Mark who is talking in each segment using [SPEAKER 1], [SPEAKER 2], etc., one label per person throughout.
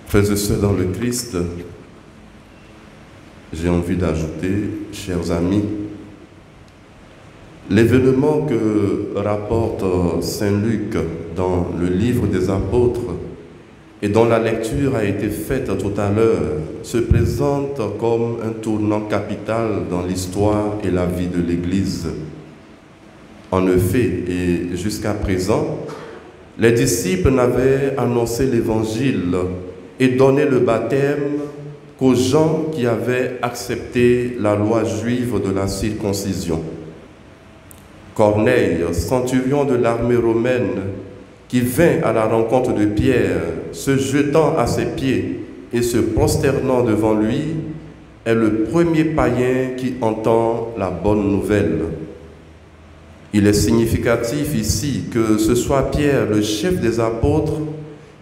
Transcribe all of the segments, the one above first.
[SPEAKER 1] Frères et sœurs dans le Christ, j'ai envie d'ajouter, chers amis, l'événement que rapporte Saint Luc dans le livre des apôtres et dont la lecture a été faite tout à l'heure se présente comme un tournant capital dans l'histoire et la vie de l'Église. En effet, et jusqu'à présent, les disciples n'avaient annoncé l'Évangile et donné le baptême qu'aux gens qui avaient accepté la loi juive de la circoncision. Corneille, centurion de l'armée romaine, qui vint à la rencontre de Pierre, se jetant à ses pieds et se prosternant devant lui, est le premier païen qui entend la bonne nouvelle. Il est significatif ici que ce soit Pierre, le chef des apôtres,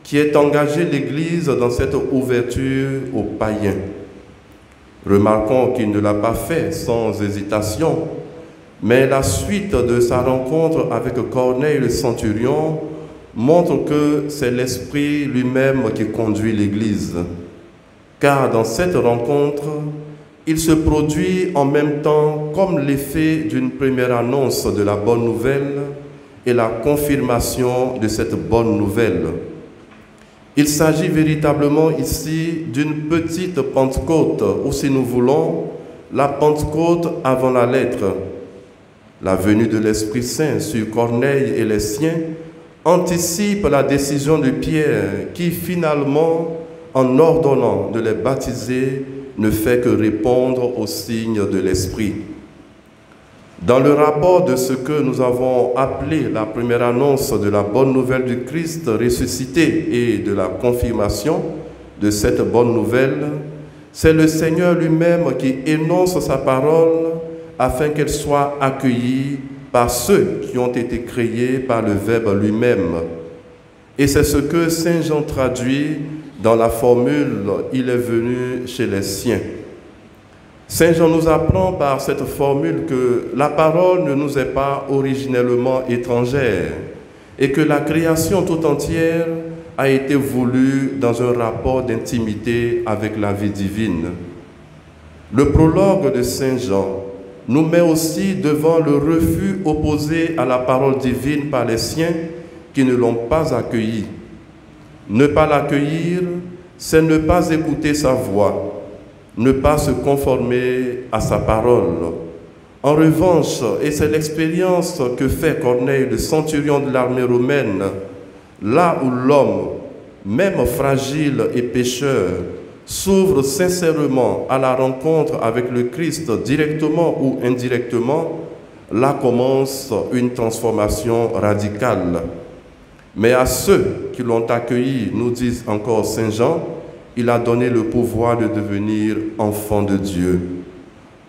[SPEAKER 1] qui ait engagé l'Église dans cette ouverture aux païens. Remarquons qu'il ne l'a pas fait sans hésitation, mais la suite de sa rencontre avec Corneille le centurion montre que c'est l'Esprit lui-même qui conduit l'Église. Car dans cette rencontre, il se produit en même temps comme l'effet d'une première annonce de la bonne nouvelle et la confirmation de cette bonne nouvelle. Il s'agit véritablement ici d'une petite Pentecôte, ou si nous voulons, la Pentecôte avant la lettre. La venue de l'Esprit Saint sur Corneille et les siens anticipe la décision de Pierre qui finalement, en ordonnant de les baptiser, ne fait que répondre au signe de l'Esprit. Dans le rapport de ce que nous avons appelé la première annonce de la bonne nouvelle du Christ ressuscité et de la confirmation de cette bonne nouvelle, c'est le Seigneur lui-même qui énonce sa parole afin qu'elle soit accueillie par ceux qui ont été créés par le Verbe lui-même. Et c'est ce que Saint Jean traduit dans la formule « Il est venu chez les siens ». Saint Jean nous apprend par cette formule que la parole ne nous est pas originellement étrangère et que la création tout entière a été voulue dans un rapport d'intimité avec la vie divine. Le prologue de Saint Jean nous met aussi devant le refus opposé à la parole divine par les siens qui ne l'ont pas accueillie. Ne pas l'accueillir, c'est ne pas écouter sa voix, ne pas se conformer à sa parole. En revanche, et c'est l'expérience que fait Corneille, le centurion de l'armée romaine, là où l'homme, même fragile et pécheur, s'ouvre sincèrement à la rencontre avec le Christ directement ou indirectement, là commence une transformation radicale. Mais à ceux qui l'ont accueilli, nous dit encore Saint Jean, il a donné le pouvoir de devenir enfants de Dieu.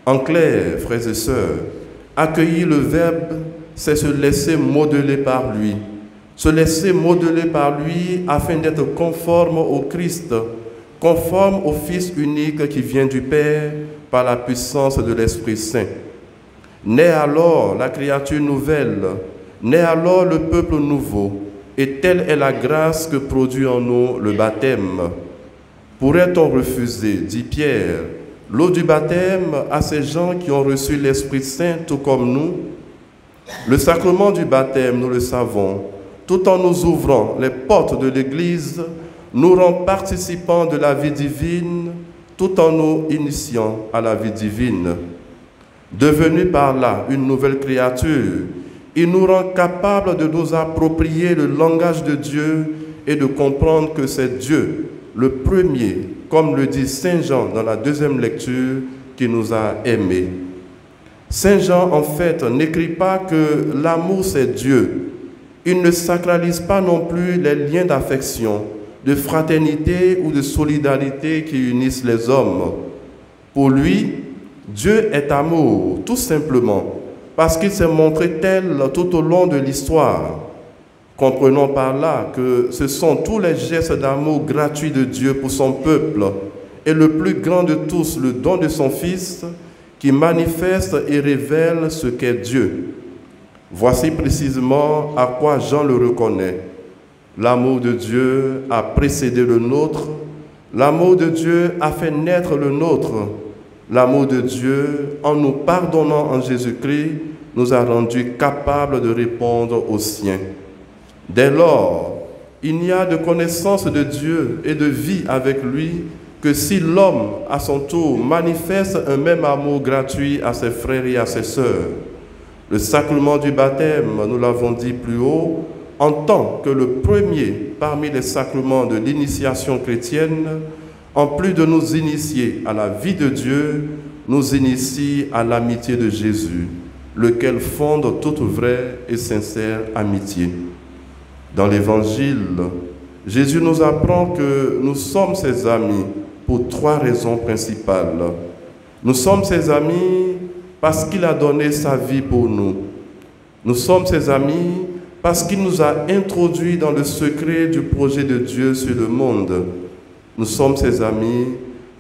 [SPEAKER 1] En clair, frères et sœurs, accueillir le Verbe, c'est se laisser modeler par lui. Se laisser modeler par lui afin d'être conforme au Christ, conforme au Fils unique qui vient du Père par la puissance de l'Esprit Saint. Naît alors la créature nouvelle, naît alors le peuple nouveau, et telle est la grâce que produit en nous le baptême. Pourrait-on refuser, dit Pierre, l'eau du baptême à ces gens qui ont reçu l'Esprit Saint tout comme nous? Le sacrement du baptême, nous le savons, tout en nous ouvrant les portes de l'Église, nous rend participants de la vie divine, tout en nous initiant à la vie divine. Devenu par là une nouvelle créature, il nous rend capables de nous approprier le langage de Dieu et de comprendre que c'est Dieu, le premier, comme le dit Saint Jean dans la deuxième lecture, qui nous a aimés. Saint Jean, en fait, n'écrit pas que l'amour, c'est Dieu. Il ne sacralise pas non plus les liens d'affection, de fraternité ou de solidarité qui unissent les hommes. Pour lui, Dieu est amour, tout simplement, parce qu'il s'est montré tel tout au long de l'histoire. Comprenons par là que ce sont tous les gestes d'amour gratuits de Dieu pour son peuple et le plus grand de tous, le don de son Fils, qui manifeste et révèle ce qu'est Dieu. Voici précisément à quoi Jean le reconnaît. L'amour de Dieu a précédé le nôtre L'amour de Dieu a fait naître le nôtre. L'amour de Dieu, en nous pardonnant en Jésus-Christ, nous a rendus capables de répondre aux siens. Dès lors, il n'y a de connaissance de Dieu et de vie avec lui que si l'homme, à son tour, manifeste un même amour gratuit à ses frères et à ses sœurs. Le sacrement du baptême, nous l'avons dit plus haut, en tant que le premier parmi les sacrements de l'initiation chrétienne, en plus de nous initier à la vie de Dieu, nous initie à l'amitié de Jésus, lequel fonde toute vraie et sincère amitié. Dans l'Évangile, Jésus nous apprend que nous sommes ses amis pour 3 raisons principales. Nous sommes ses amis parce qu'il a donné sa vie pour nous. Nous sommes ses amis parce qu'il nous a introduits dans le secret du projet de Dieu sur le monde. Nous sommes ses amis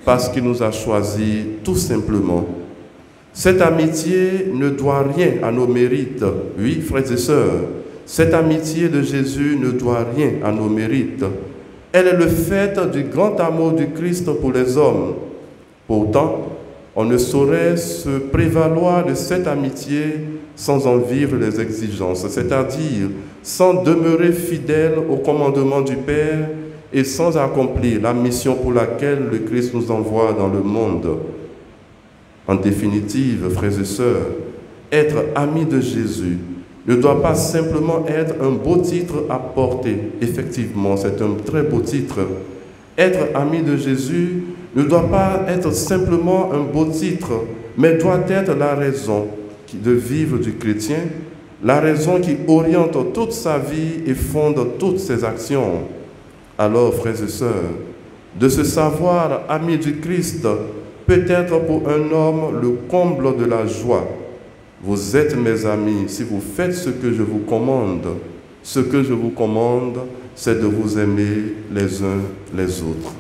[SPEAKER 1] parce qu'il nous a choisis tout simplement. Cette amitié ne doit rien à nos mérites. Oui, frères et sœurs, cette amitié de Jésus ne doit rien à nos mérites. Elle est le fait du grand amour du Christ pour les hommes. Pourtant, on ne saurait se prévaloir de cette amitié sans en vivre les exigences, c'est-à-dire sans demeurer fidèle au commandement du Père et sans accomplir la mission pour laquelle le Christ nous envoie dans le monde. En définitive, frères et sœurs, être amis de Jésus ne doit pas simplement être un beau titre à porter. Effectivement, c'est un très beau titre. Être ami de Jésus ne doit pas être simplement un beau titre, mais doit être la raison de vivre du chrétien, la raison qui oriente toute sa vie et fonde toutes ses actions. Alors, frères et sœurs, de se savoir ami du Christ peut être pour un homme le comble de la joie. Vous êtes mes amis si vous faites ce que je vous commande. Ce que je vous commande, c'est de vous aimer les uns les autres.